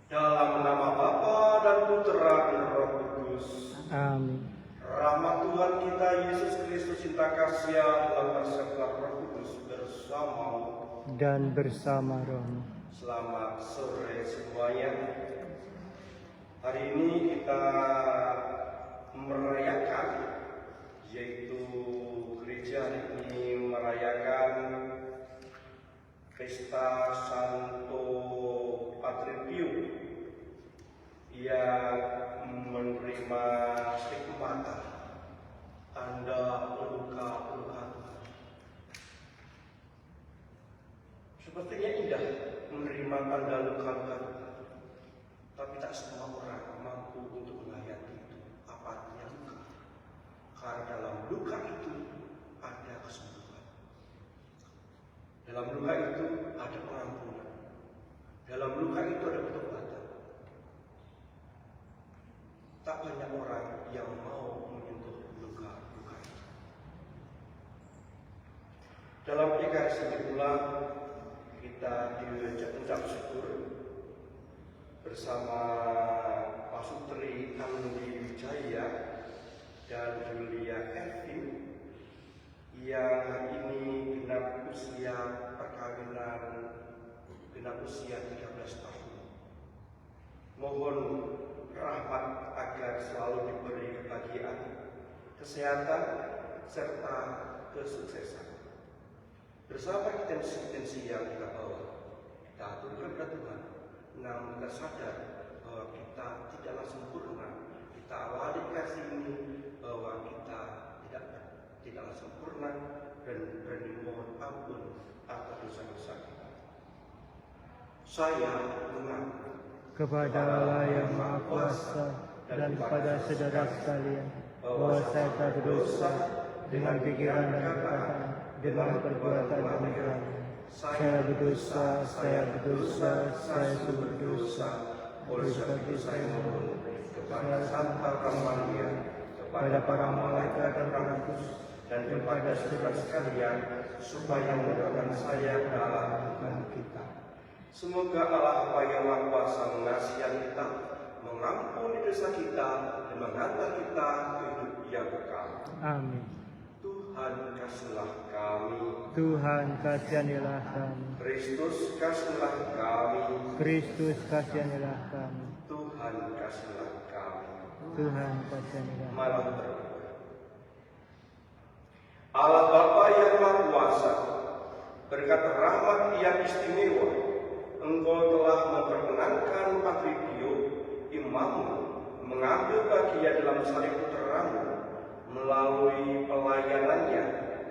Dalam nama Bapa dan Putra dan Roh Kudus. Amin. Rahmat Tuhan kita Yesus Kristus, cinta kasih Allah serta Roh Kudus bersama Dan bersama rohmu. Selamat sore semuanya. Hari ini kita merayakan, yaitu gereja hari ini merayakan Pesta Santo Patrizio yang menerima stigmata tanda luka-luka. Sepertinya indah menerima tanda luka-luka, tapi tak semua orang mampu untuk menghayati itu. Apa artinya luka? Karena dalam luka itu ada kesembuhan. Dalam luka itu ada pengampunan. Dalam luka itu ada pertobatan. Tak banyak orang yang mau menyentuh luka-luka itu. Dalam Ekaristi pula kita diajak ucap syukur bersama Pak Sutri Andi Wijaya dan Julia Ervin yang hari ini genap usia perkawinan, genap usia 13 tahun. Mohon rahmat agar selalu diberi kebahagiaan, kesehatan, serta kesuksesan. Bersama intensi yang kita bawa, kita aturkan kepada Tuhan, namun kita sadar bahwa kita tidaklah sempurna. Kita awali kasih ini bahwa kita tidaklah sempurna dan mohon ampun atas dosa-dosa kita. Saya mengaku Kepada Allah yang Maha Kuasa dan kepada saudara sekalian, bahwa saya telah berdosa dengan pikiran dan perkataan, dengan perbuatan dan pikiran. Saya berdosa, saya sungguh berdosa. Oleh sebab itu saya mohon kepada Santa Maria, kepada para malaikat dan para kudus, dan kepada saudara sekalian, supaya mendoakan saya dalam Tuhan kita. Semoga Allah Bapa yang Maha Kuasa mengasihi kita, mengampuni dosa kita, dan menghantar kita ke hidup yang kekal. Amin. Tuhan kasihlah kami. Tuhan kasihanilah kami. Kristus kasihlah kami. Kristus kasihanilah kami. Tuhan kasihlah kami. Tuhan kasihanilah kami. Malam berdoa. Allah Bapa yang Maha Kuasa, berkat rahmat yang istimewa, Engkau telah memperkenankan Patrizio, imammu, mengambil bagian dalam salib putramu. Melalui pelayanannya,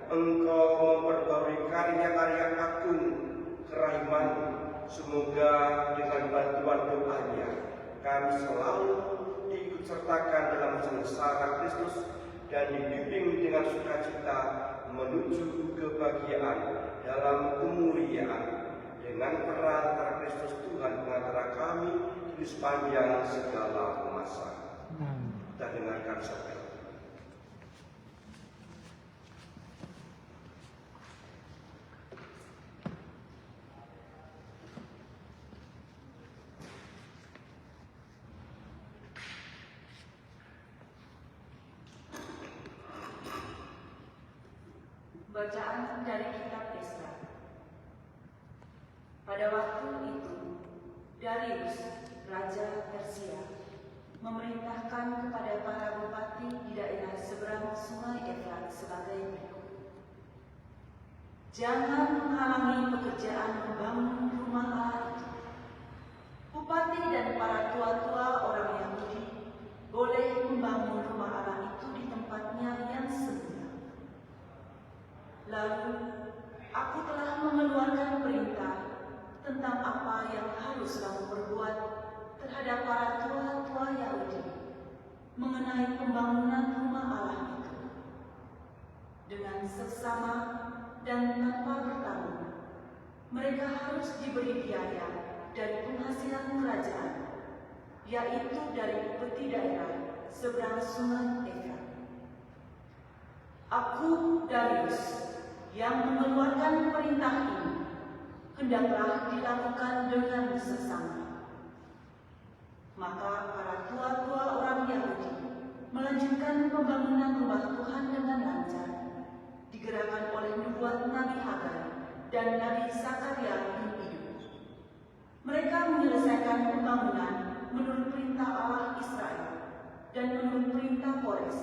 Engkau memperbarui karya-karya agung kerahiman. Semoga dengan bantuan doanya, kami selalu diikutsertakan dalam sengsara Kristus dan dibimbing dengan sukacita menuju kebahagiaan dalam kemuliaan. Dengan peran antara Kristus Tuhan mengantara kami di sepanjang segala masa. Kita dengarkan sabda. Bacaan dari kitab Esra. Pada waktu itu, Darius, Raja Persia, memerintahkan kepada para bupati di daerah seberang sungai Efrat sebagai berikut. Jangan menghalangi pekerjaan membangun rumah Allah itu. Bupati dan para tua-tua orang Yahudi boleh membangun rumah Allah itu di tempatnya yang semula. Lalu, aku telah tentang apa yang harus kamu perbuat terhadap para tua-tua Yahudi mengenai pembangunan rumah Allah itu. Dengan seksama dan tanpa bertanggung, mereka harus diberi biaya dari penghasilan kerajaan, yaitu dari upeti daerah seberang sungai Efrat. Aku, Darius, yang mengeluarkan perintah ini, hendaklah dilakukan dengan seksama. Maka para tua-tua orang Yahudi melanjutkan pembangunan rumah Tuhan dengan lancar, digerakkan oleh nubuat Nabi Hagai dan Nabi Zakaria bin Iddo. Mereka menyelesaikan pembangunan menurut perintah Allah Israel dan menurut perintah Kores,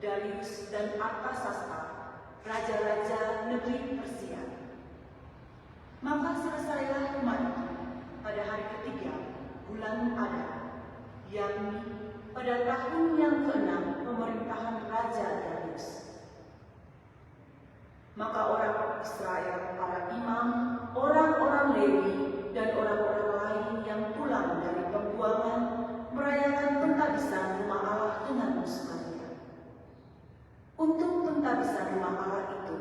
Darius dan Artasasta, raja-raja negeri Persia. Maka selesailah rumah itu pada hari ketiga bulan Adar, yakni pada tahun yang ke-6 pemerintahan Raja Darius. Maka orang Israel, para imam, orang-orang Lewi, dan orang-orang lain yang pulang dari pembuangan merayakan pentabisan rumah Allah dengan sukaria. Untuk pentabisan rumah Allah itu,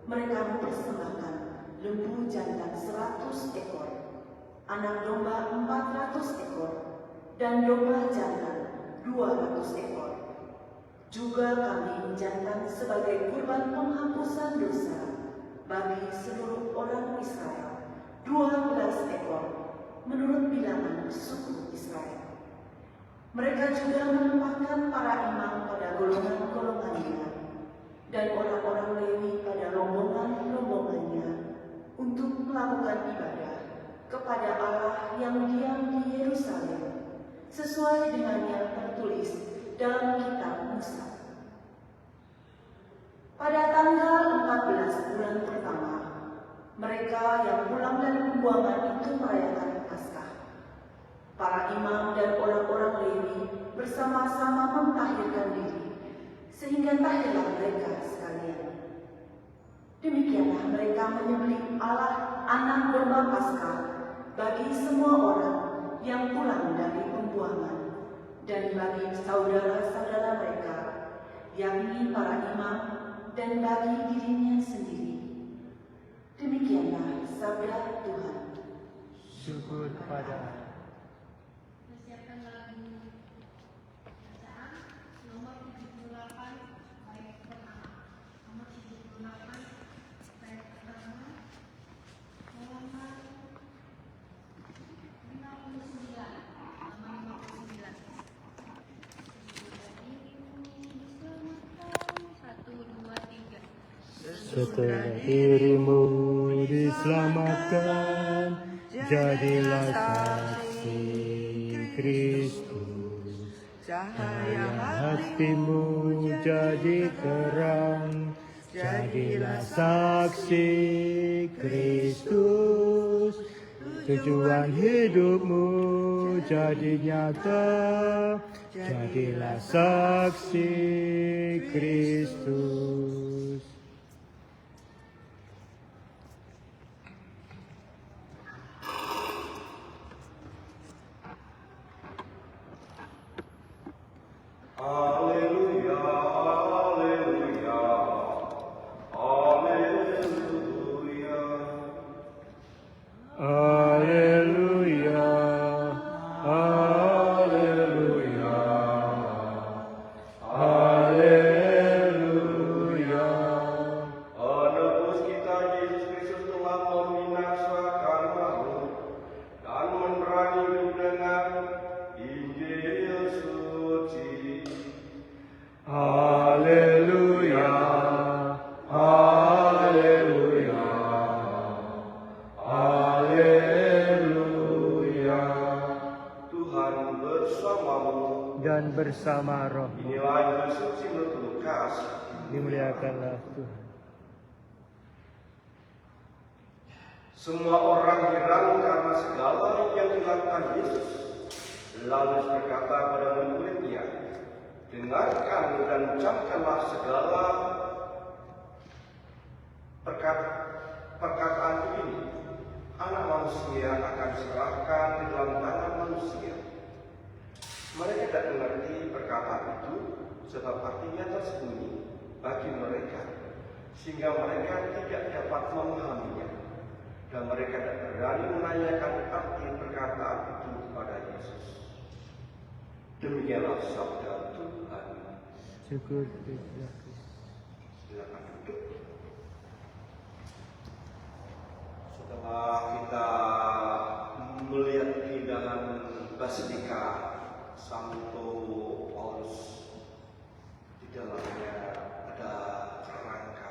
mereka mempersembahkan lembu jantan 100 ekor, anak domba 400 ekor, dan domba jantan 200 ekor. Juga kambing jantan sebagai kurban penghapusan dosa bagi seluruh orang Israel, 12 ekor, menurut bilangan suku Israel. Mereka juga menempatkan para imam pada golongan-golongannya dan orang-orang Lewi pada rombongan-rombongannya untuk melakukan ibadah kepada Allah yang diam di Yerusalem, sesuai dengan yang tertulis dalam kitab Musa. Pada tanggal 14 bulan pertama, mereka yang pulang dari pembuangan itu merayakan Paskah. Para imam dan orang-orang Lewi bersama-sama mentahirkan diri, sehingga tahirlah mereka sekalian. Demikianlah mereka menyembelih Allah anak domba Paskah bagi semua orang yang pulang dari pembuangan dan bagi saudara-saudara mereka, yakni para imam, dan bagi dirinya sendiri. Demikianlah sabda Tuhan. Syukur pada Allah. Persiapkan lagu bacaan nomor 78 bait pertama. Nomor 78 bait pertama halaman 59. Halaman 59. Satu, dua, tiga. Setelah dirimu diselamatkan, jadilah saksi Kristus. Cahaya hatimu jadi terang, jadilah saksi Kristus. Tujuan hidupmu jadi nyata, jadilah saksi Kristus. Haleluya, haleluya, haleluya. Haleluya, haleluya, haleluya. Penebus kita Yesus Kristus telah membinasakan maut dan menerangi hidup dengan Injil suci. Haleluya, haleluya, haleluya. Tuhan bersamamu. Dan bersama roh, Inilah Injil suci menurut Lukas. dimuliakanlah Tuhan. Semua orang heran karena segala yang dilakukan Yesus. Lalu berkata pada murid-muridnya, dengarkan dan ucapkanlah segala perkataan ini. Anak manusia sebab artinya tersembunyi bagi mereka, sehingga mereka tidak dapat memahaminya, dan mereka tidak berani menanyakan arti perkataan itu kepada Yesus. Demikianlah sabda Tuhan. Syukur kepada Kristus. Silakan duduk. Setelah kita melihat keindahan Basilika Santo Paulus, di dalamnya ada kerangka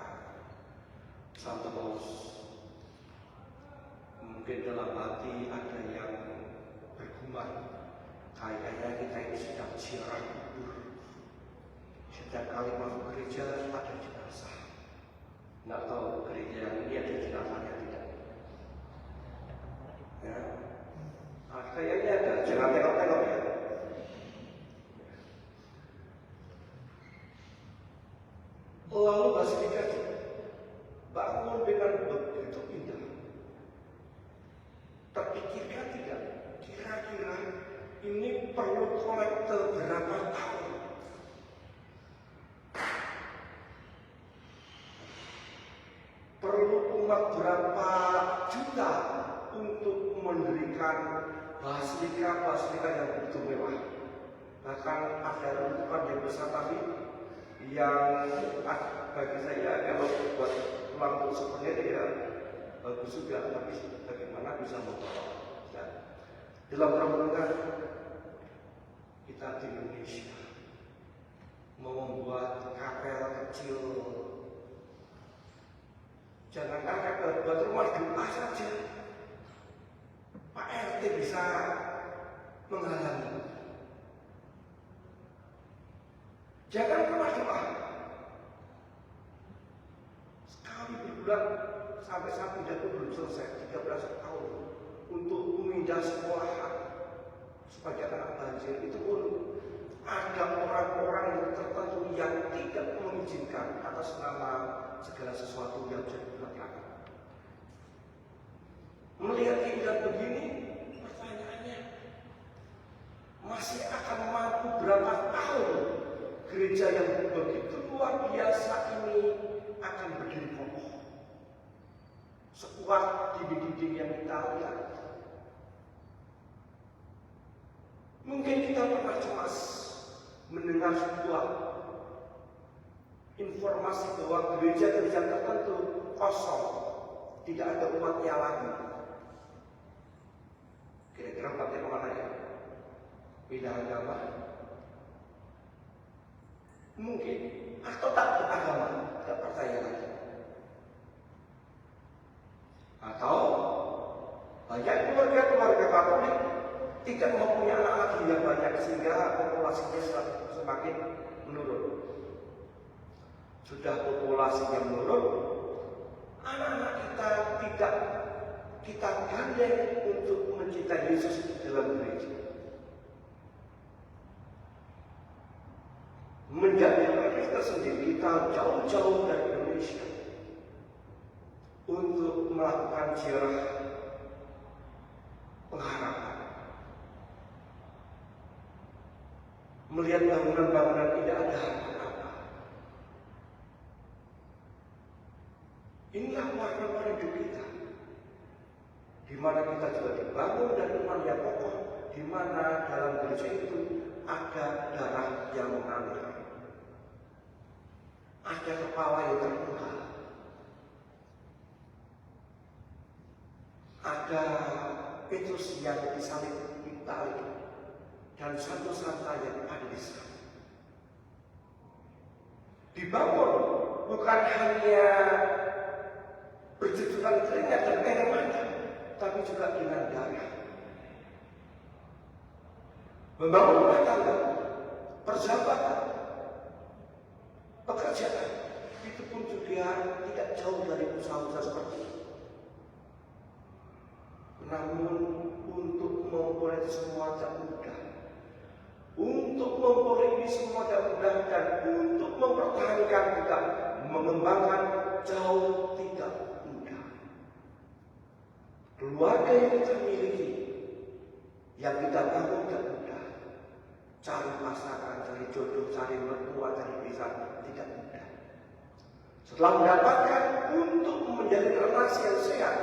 Santo Paulus. Mungkin dalam hati ada yang bergumam, kayaknya kita ini sedang ziarah kubur. Setiap kali masuk gereja ada jenazah. Nggak tahu gereja yang ini ada jenazahnya tidak? Ya, kayaknya ada. Jangan tengok-tengok ya. Lalu Basilika bangun dengan begitu indah. Terpikirkan tidak? Kira-kira ini perlu kolektor berapa tahun? Perlu umat berapa juta untuk mendirikan basilika yang begitu mewah? Bahkan ada runtuhan yang besar tadi yang bagi saya kalau buat lampu seperti ya bagus juga, tapi bagaimana bisa membawa? Ya. Dalam renungan kita di Indonesia mau membuat kapel kecil, jangankan kapel, buat rumah doa saja Pak RT bisa menghalangi. Jangan rumah doa sekali berbulan sampai saat pidato belum selesai 13 tahun untuk memindah sekolahan supaya anak banjir, itu pun ada orang-orang tertentu yang tidak mengizinkan atas nama segala sesuatu yang jadi belakangan. Melihat keindahan begini, pertanyaannya masih akan mampu berapa tahun gereja yang begitu luar biasa ini akan berdiri kokoh sekuat dinding-dinding yang kita lihat? Mungkin kita pernah cemas mendengar sebuah informasi bahwa gereja-gereja tertentu kosong, tidak ada umatnya lagi. Kira-kira umatnya kemana ya? Pindah agama? Mungkin, atau tak beragama, tidak percaya lagi. Atau banyak keluarga Katolik tidak mempunyai anak lagi yang banyak sehingga populasinya semakin menurun. Sudah populasinya menurun, anak-anak kita tidak kita gandeng untuk mencintai Yesus di dalam gereja. Menjadi kita sendiri, kita jauh-jauh dari Indonesia untuk melakukan ziarah pengharapan. Melihat bangunan-bangunan tidak ada apa-apa. Inilah warna-warna hidup kita, di mana kita juga dibangun dan iman yang kokoh, di mana dalam gereja itu ada darah yang mengalir, ada kepala yang terbuka, ada Petrus yang disalib di tali, dan satu santa yang ada di sana. Dibangun bukan hanya berjujuran keringat dan air mata, tapi juga dengan darah. Membangun rumah tangga, persahabatan, pekerjaan, itu pun juga tidak jauh dari usaha-usaha seperti itu. Namun untuk memperoleh semua tidak mudah. Untuk memperoleh ini semua tidak mudah, dan untuk mempertahankan juga mengembangkan jauh tidak mudah. Keluarga yang kita miliki, yang kita bangun tidak mudah. cari pasangan, cari jodoh, cari mertua, cari besan tidak mudah. Setelah mendapatkan untuk menjalin relasi yang sehat,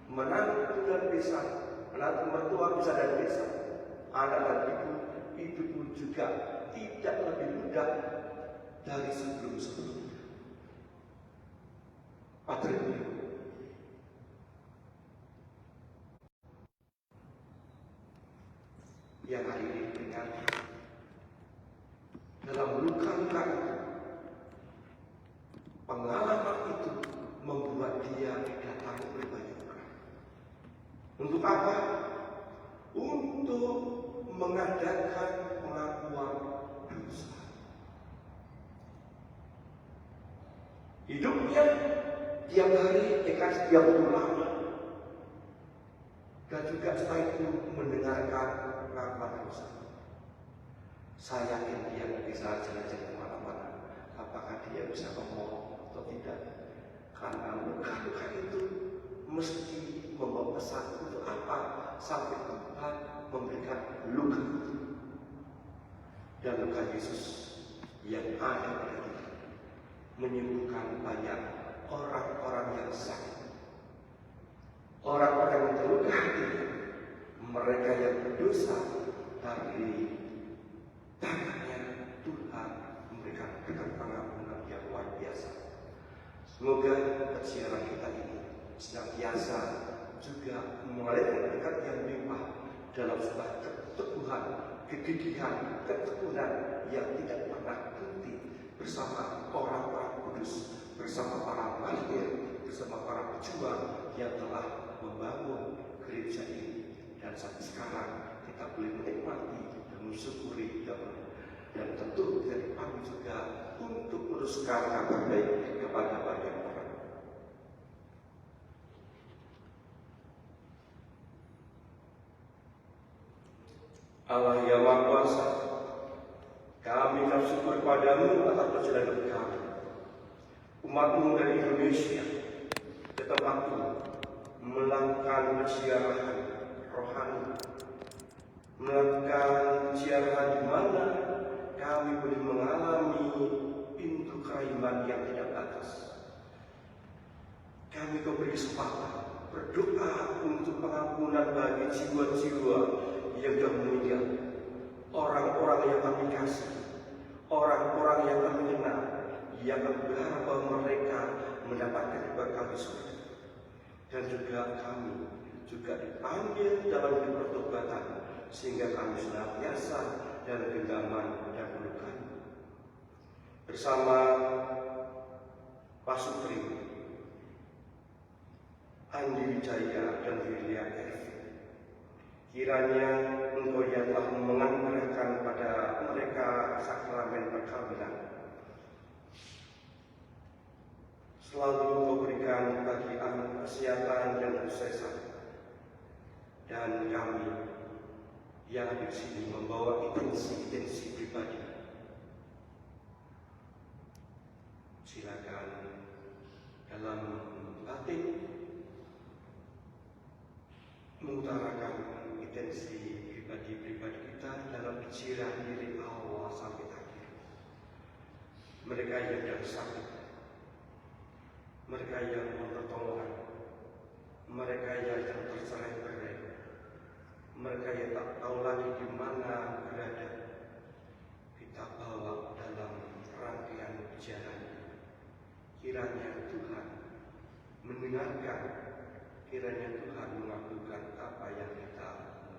menantu dan besan, menantu mertua bisa dan besan, anak dan ibu pun juga tidak lebih mudah dari sebelum-sebelumnya. Patriarki yang hari ini berikan dalam luka-luka itu, pengalaman itu membuat dia didatangi oleh banyak orang. Untuk apa? Untuk mengadakan pengakuan dosa. Hidupnya tiap hari setiap bulan, dan juga setelah itu mendengarkan pengakuan dosa. Saya yakin dia bisa jalan-jalan kemana-mana. Apakah dia bisa ngomong atau tidak? Karena luka-luka itu mesti membawa pesan untuk apa? Sampai Tuhan memberikan luka. Dan luka Yesus yang ada pada kita menyembuhkan banyak orang-orang yang sakit, orang-orang yang terluka hatinya, mereka yang berdosa, tapi tangannya Tuhan memberikan berkat pengampunan yang luar biasa. Semoga persiaran kita ini senantiasa juga mengalirkan berkat yang limpah dalam sebuah keteguhan, kegigihan, ketekunan yang tidak pernah berhenti bersama orang-orang kudus, bersama para martir, bersama para pejuang yang telah membangun gereja ini. Dan sampai sekarang kita boleh menikmati dan mensyukuri dan tentu kita dipanggil juga untuk meneruskan kabar baik kepada banyak orang. Allah yang Maha Kuasa, kami bersyukur padamu atas perjalanan kami, umatmu dari Indonesia, ke tempat ini melakukan persiaran rohani, melakukan persiaran di mana kami boleh mengalami pintu keriman yang tidak batas. Kami beri kesempatan berdoa untuk pengampunan bagi jiwa-jiwa yang sudah meninggal, orang-orang yang kami kasih, orang-orang yang kami kenal, yang kami berharap bahwa mereka mendapatkan berkat di surga. Dan juga kami juga dipanggil dalam hidup pertobatan, sehingga kami senantiasa dalam genggaman dan pelukan. Bersama Pak Sutri, Andi Wijaya, dan William F. Kiranya Engkau yang telah menganugerahkan pada mereka sakramen perkawinan, selalu Engkau berikan kebahagiaan, kesehatan, dan kesuksesan. Dan kami yang ada di sini membawa intensi pribadi. Silakan dalam batin mengutarakan intensi pribadi kita dalam pikiran dari awal sampai akhir. Mereka yang sedang sakit, mereka yang mohon pertolongan, mereka yang tercerai-berai, mereka yang tak tahu lagi di mana berada, kita bawa dalam rangkaian perjalanan. Kiranya Tuhan mendengarkan, kiranya Tuhan mengabulkan apa yang kita mohon.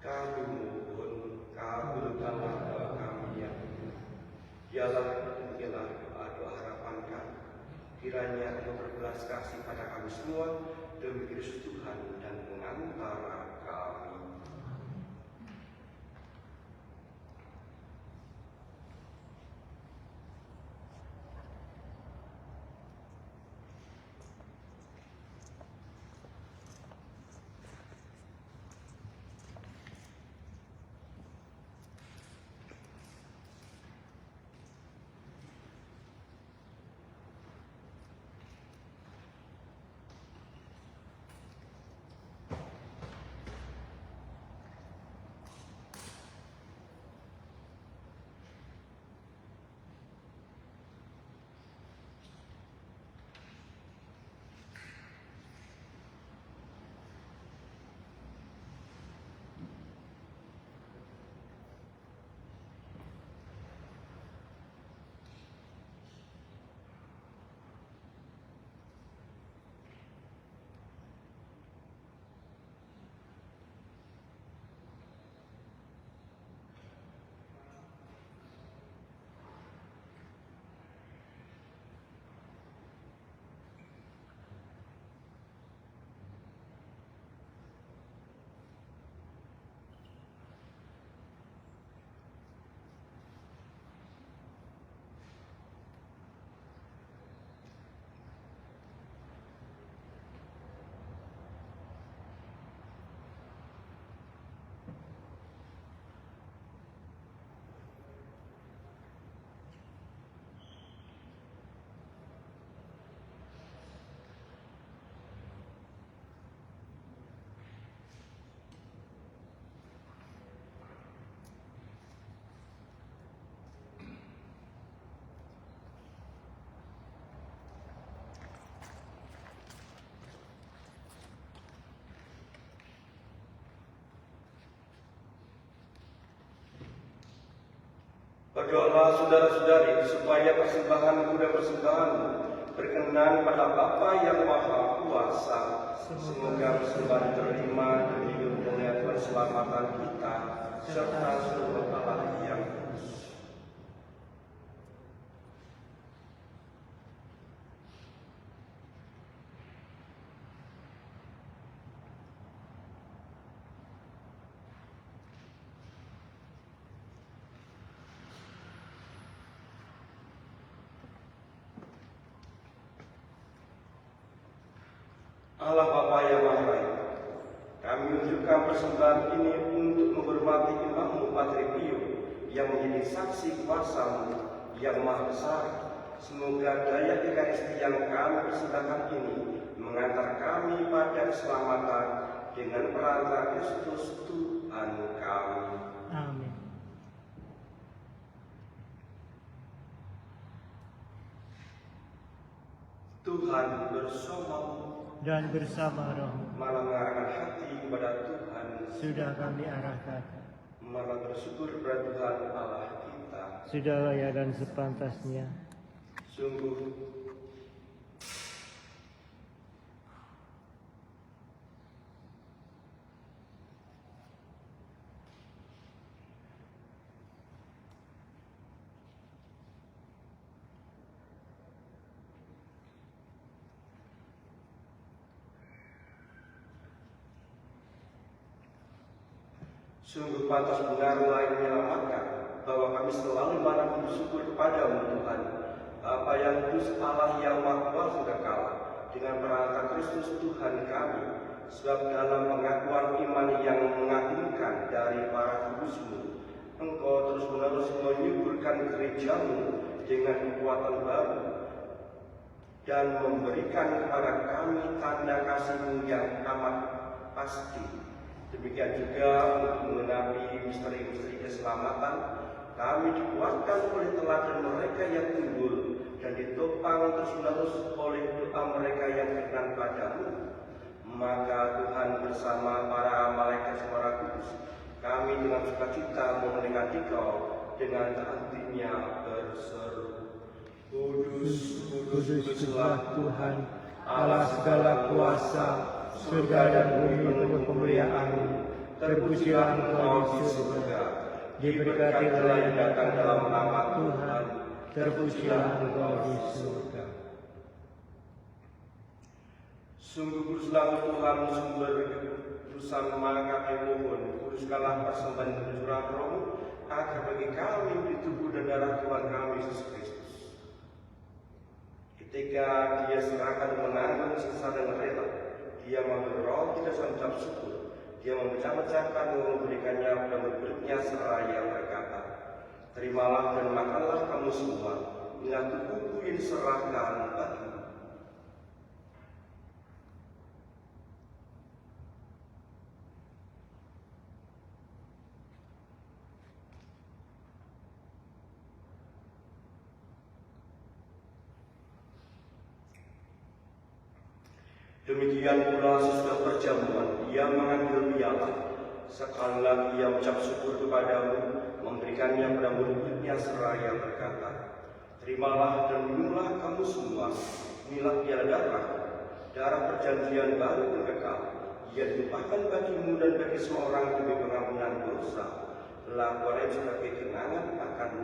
Kami mohon kabulkanlah doa kami yang ialah doa harapan kami. Kiranya Engkau berbelas kasih pada kami semua demi Kristus Tuhan dan pengantara kami. Berdoalah saudara-saudari supaya persembahan kuda persembahan berkenan pada Bapa yang Maha Kuasa. Semoga persembahan terima demi kemuliaan keselamatan kita serta seluruh Allah yang kudus. Allah Bapa yang Maha Baik, kami menunjukkan persembahan ini untuk menghormati Imammu Patri Pio yang menjadi saksi kuasa-Mu yang Maha Besar. Semoga daya Ekaristi yang kami persembahkan ini mengantar kami pada keselamatan dengan perantara Kristus Tuhan kami. Amin. Tuhan bersamamu Dan bersama rohmu malah mengarahkan hati kepada Tuhan. sudah kami arahkan. Malah bersyukur kepada Tuhan Allah kita. Sudah layak dan sepantasnya. Sungguh sungguh pantas benarlah yang menyelamatkan bahwa kami selalu malah bersyukur kepadamu Tuhan, Bapa yang kudus, Allah yang Maha Kuasa kekal, dengan perantara Kristus Tuhan kami. Sebab dalam pengakuan iman yang mengagumkan dari para kudus-Mu, Engkau terus-menerus menyuburkan gereja-Mu dengan kekuatan baru dan memberikan kepada kami tanda kasih-Mu yang amat pasti. Demikian juga untuk mengenapi misteri-misteri keselamatan, kami dikuatkan oleh teladan mereka yang unggul dan ditopang terus-menerus oleh doa mereka yang berkenan padamu. Maka Tuhan bersama para malaikat suara kudus, kami dengan sukacita memberkati Kau dengan hatinya berseru. Kudus, kudus, kuduslah Tuhan, Allah segala kuasa, surga dan bumi penuh kemuliaan-Mu. Terpujilah Engkau di surga, diberkatilah yang datang dalam nama Tuhan, terpujilah Engkau di surga. Sungguh kuduslah Tuhan, sumber kekudusan, maka kami mohon, kuduskanlah persembahan dan curah Roh-Mu, agar bagi kami di tubuh dan darah Tuhan kami Yesus Kristus. Ketika Dia serahkan menanggung siksa dan rela, Dia mengambil roh kita mengucap syukur. Dia memecah-mecahkan dan memberikannya pada murid-muridnya seraya berkata, terimalah dan makanlah kamu semua, inilah tubuhku yang diserahkan bagimu. Demikian pula sesudah perjamuan, Ia mengambil piala. Sekali lagi Ia mengucap syukur kepadamu, memberikannya pada murid-muridnya seraya berkata, terimalah dan minumlah kamu semua, inilah piala darah perjanjian baru dan kekal. Ia ditumpahkan bagimu dan bagi semua orang demi pengampunan dosa. Lakukannya sebagai kenangan akan kamu.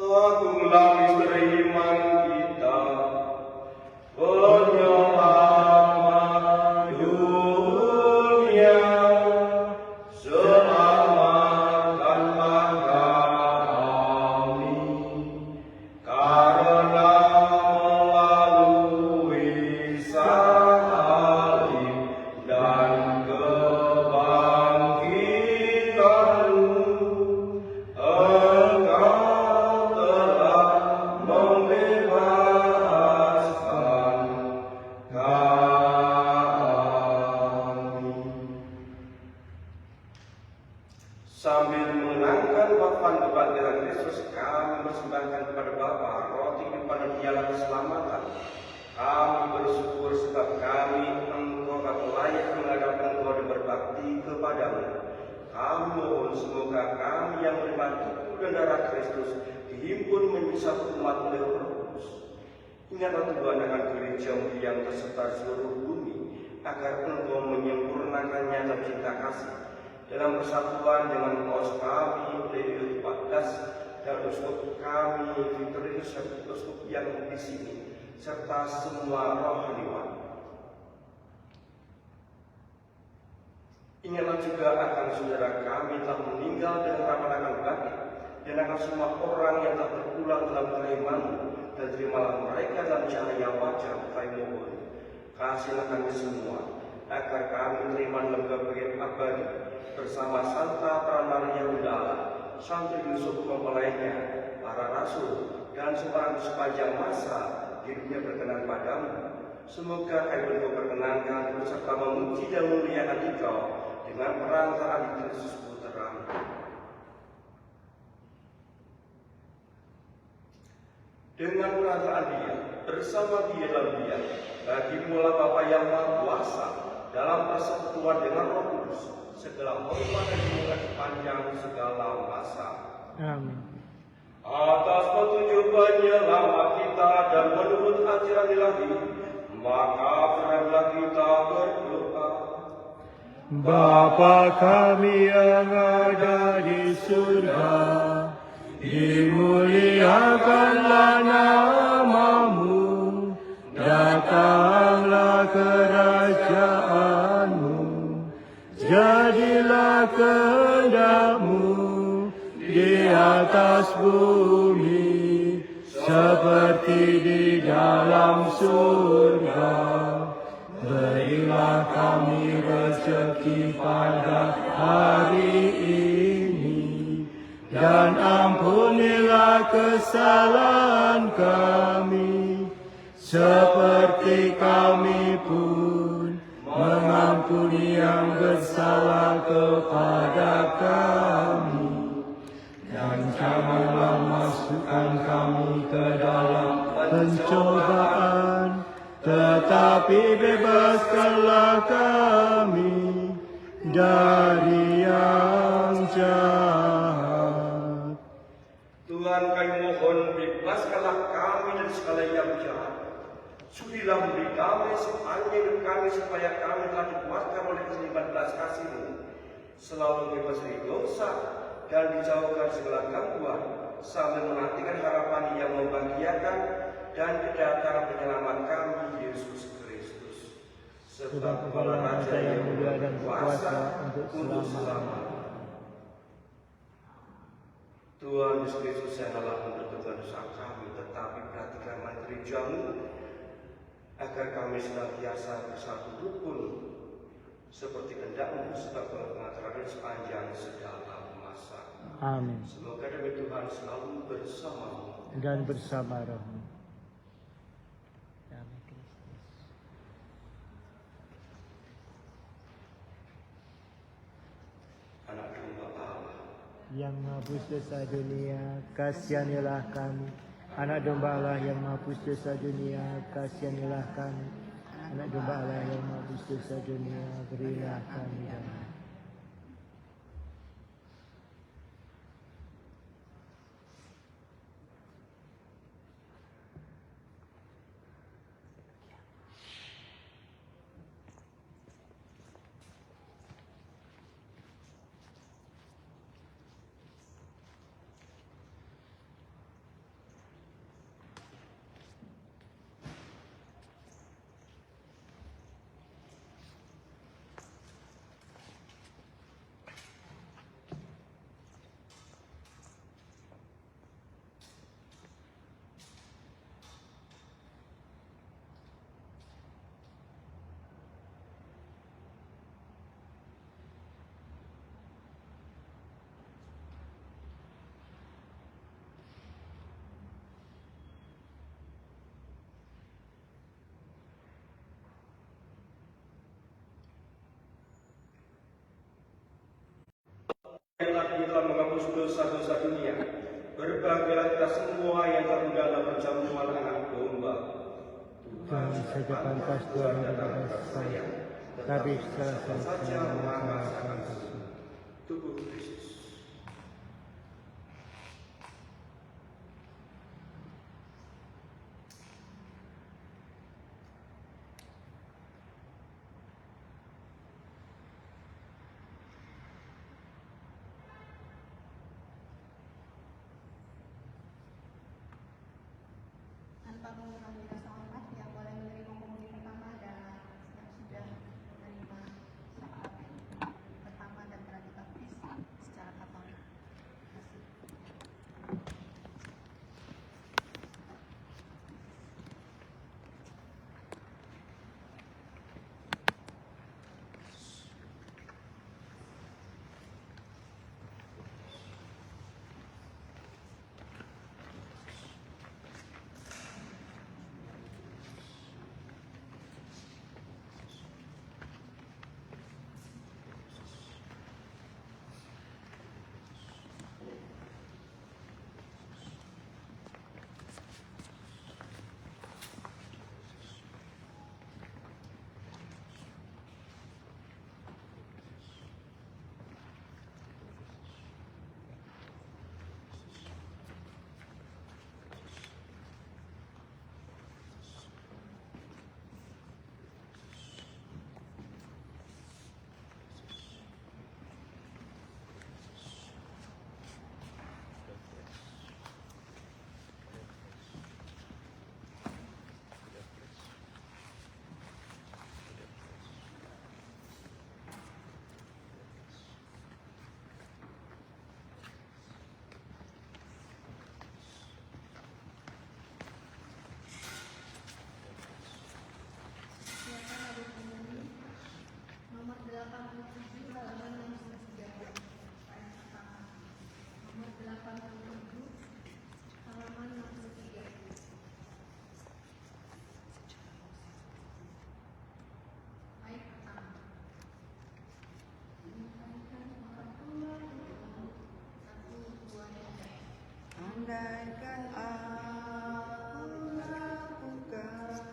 Agunglah misteri iman kita, penyelamat dunia, selamatkanlah kami, karena melalui salib dan kebangkitan-Mu, Engkau telah kami layak menghadap Engkau dan berbakti kepadamu. Kami mohon semoga kami yang menerima tubuh dan darah Kristus dihimpun menjadi satu umat oleh Roh Kudus. Ingatlah Tuhan akan gereja-Mu yang tersebar seluruh bumi, agar Engkau menyempurnakannya dalam cinta kasih, dalam persatuan dengan Paus kami Leo XIV dan uskup kami Victorius uskup yang di sini, serta semua rohaniwan. Ingatlah juga akan saudara kami telah meninggal dengan akan bangkit, dan akan semua orang yang telah berpulang dalam keiman-Mu, dan terimalah mereka dalam cahaya wajah kami mohon. Kasihlah kami semua, agar kami terima dalam kebahagiaan abadi bersama Santa Pranaria Udala, Santo Yusuf mempelainya, para rasul, dan sepanjang masa hidupnya berkenan padamu. Semoga kami berkenankan beserta memuji dan memuliakan Engkau dengan perantaraan Kristus Putra-Mu. Dengan perantaraan Dia, bersama Dia dalam Dia, bagi-Mu Bapa yang Maha Kuasa, dalam persekutuan dengan Roh Kudus, segala hormat dan kemuliaan sepanjang segala masa. Amin. Atas petunjuk penyelamat kita dan menurut ajaran ilahi, maka beranlah kita berdoa. Bapa kami yang ada di surga, dimuliakanlah nama-Mu, datanglah kerajaan-Mu, jadilah kehendak-Mu di atas bumi seperti di dalam surga. Berilah kami rezeki pada hari ini, dan ampunilah kesalahan kami, seperti kami pun mengampuni yang bersalah kepada kami. Dan janganlah masukkan kami ke dalam pencobaan, tetapi bebaskanlah kami dari yang jahat. Tuhan, kami mohon, bebaskanlah kami dari segala yang jahat. Sudilah memberi damai sepanjang hidup kami, supaya kami telah dikuatkan oleh keselipan belas kasih-Mu, selalu bebas dari dosa dan dijauhkan segala gangguan, sambil menantikan harapan yang membahagiakan dan kedatangan penyelamat kami, Yesus Kristus. Sebab Engkaulah Raja yang mulia dan berkuasa untuk selama-lamanya. Tuhan Yesus Kristus, janganlah mempertemukan dosa kami, tetapi perhatikanlah gereja-Mu, agar kami senantiasa bersatu rukun seperti kehendak-Mu, sebab pengajaran sepanjang segala masa. Amin. Semoga demi Tuhan selalu bersama-Mu Dan bersama Roh-Mu. Anak domba Allah Yang menghapus dosa dunia, kasihanilah kami. Anak domba Allah yang menghapus dosa dunia, kasihanilah kami. Anak domba Allah yang menghapus dosa dunia, berilah kami damai. yang telah menghapus dosa-dosa dunia. Berbahagialah kita semua yang terundang dalam perjamuan anak domba. Tuhan saja pantas Tuhan daripada saya, tapi setelah saya melaksanakan tubuh Kristus. Tanpa mengurangi rasa hormat yang boleh menerima komuni pertama dan yang sudah menerima saat pertama dan telah dibaptis secara Katolik. Terima kasih. Nomor 87 halaman 63. Nomor 87 halaman 63. Baik pertama. Meningkatkan orang tua 1, 2, 3. Andaikan aku lakukan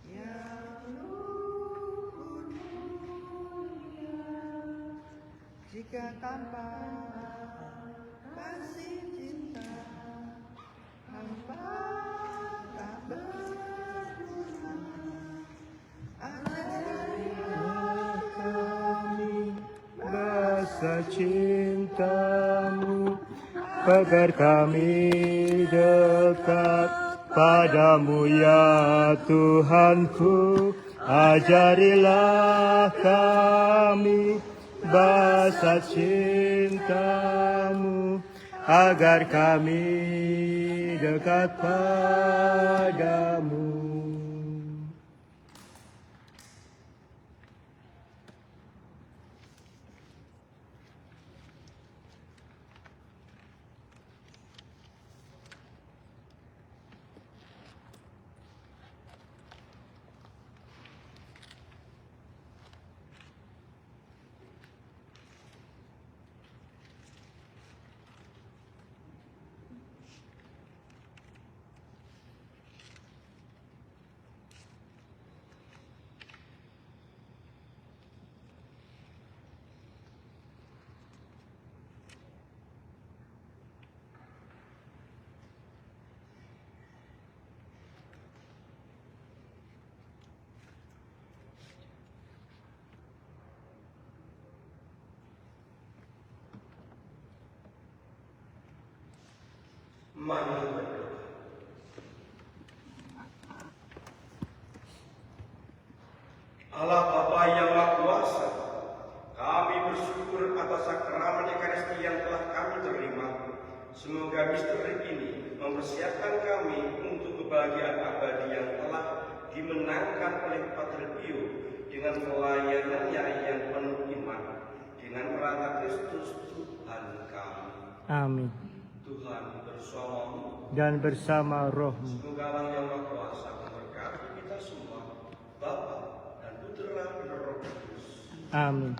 yang luhur mulia, jika tanpa kasih cinta hamba tak berguna. Ajarkanlah kami rasa cintamu, agar kami dekat padamu ya Tuhanku. Ajarilah kami bahasa cintamu, agar kami dekat padamu. Mari berdoa. Allah Bapa yang Maha Kuasa, kami bersyukur atas sakramen Ekaristi yang telah kami terima. Semoga misteri ini mempersiapkan kami untuk kebahagiaan abadi yang telah dimenangkan oleh Pater Pio dengan pelayanannya yang penuh iman, dengan merata Kristus Tuhan kami. Amin. Tuhan bersamamu Dan bersama rohmu. semoga Allah yang Maha Kuasa memberkati kita semua, Bapa dan Putra dan Roh Kudus. Amin.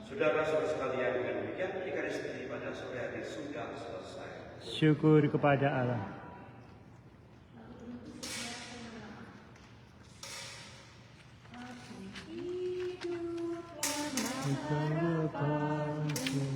Saudara-saudara sekalian, dengan demikian Ekaristi pada sore hari sudah selesai. Syukur kepada Allah. Terlepas